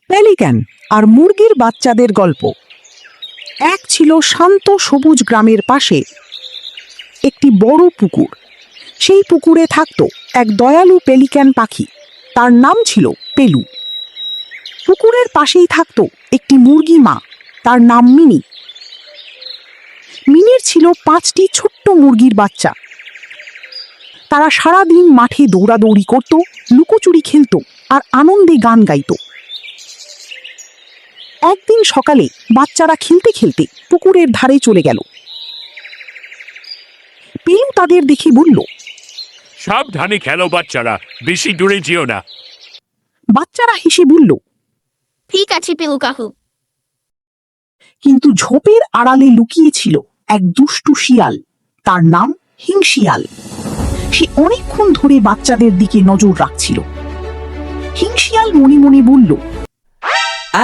Pelican আর মুরগির বাচ্চাদের গল্প। এক ছিল শান্ত সবুজ গ্রামের পাশে একটি বড় পুকুর। সেই পুকুরে থাকত এক দয়ালু পেলিক্যান পাখি। তার নাম ছিল পেলু। পুকুরের পাশেই থাকত একটি মুরগি মা, তার নাম মিনি। মিনির ছিল 5টি ছোট্ট মুরগির বাচ্চা। তারা সারাদিন মাঠে দৌড়াদৌড়ি করত, লুকোচুরি খেলত আর আনন্দে গান গাইত। একদিন সকালে বাচ্চারা খেলতে খেলতে পুকুরের ধারে চলে গেল। পেলু তাদের দেখে বলল, সাবধানে খেলো বাচ্চারা, বেশি দূরে যেও না। বাচ্চারা হেসে বলল, ঠিক আছে পেলু কাকু। কিন্তু ঝোপের আড়ালে লুকিয়ে ছিল এক দুষ্টু শিয়াল। তার নাম হিংশিয়াল। সে অনেকক্ষণ ধরে বাচ্চাদের দিকে নজর রাখছিল। হিংশিয়াল মনে মনে বলল,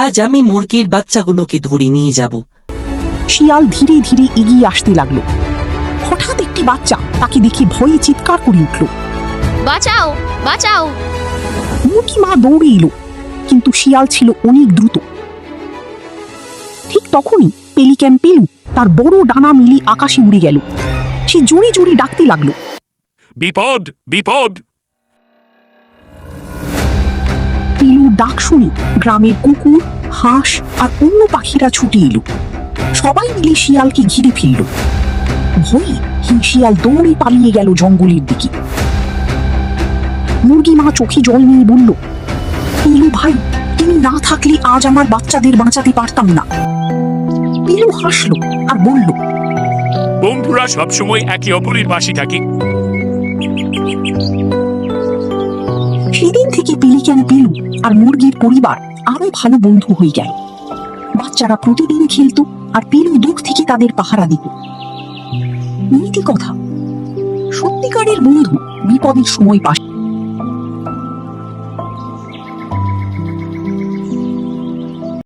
আজ আমি মুরগির বাচ্চাগুলোকে ধরে নিয়ে যাব। শিয়াল ধীরে ধীরে এগিয়ে আসতে লাগলো। হঠাৎ একটি বাচ্চা তাকে দেখে ভয়ে চিৎকার করে উঠল, বাঁচাও বাঁচাও। মুরগি মা দৌড়ে এলো, কিন্তু শিয়াল ছিল অনেক দ্রুত। ঠিক তখনই পেলিক্যান পেলু তার বড় ডানা মিলি আকাশে উড়ে গেল। সে জোরে জোরে ডাকতে লাগলো, বিপদ বিপদ। পেলু ডাক শুনে গ্রামের কুকুর, হাঁস আর অন্য পাখিরা ছুটে এলো। সবাই মিলে শিয়ালকে ঘিরে ফেলল। ভয়ে হিংশিয়াল দৌড়ে পালিয়ে গেল জঙ্গলের দিকে। মুরগি মা চোখে জল নিয়ে বলল, পেলু ভাই, তুমি না থাকলে আজ আমার বাচ্চাদের বাঁচাতে পারতাম না। পেলু হাসলো আর বলল, বন্ধুরা সবসময় একে অপরের পাশে থাকে। সেদিন থেকে পেলিক্যান পেলু আর মুরগির পরিবার আরো ভালো বন্ধু হয়ে গেল। বাচ্চারা প্রতিদিন খেলতো আর পেলু দূর থেকে তাদের পাহারা দিত। নীতি কথা, সত্যিকারের বন্ধু বিপদের সময় পাশে।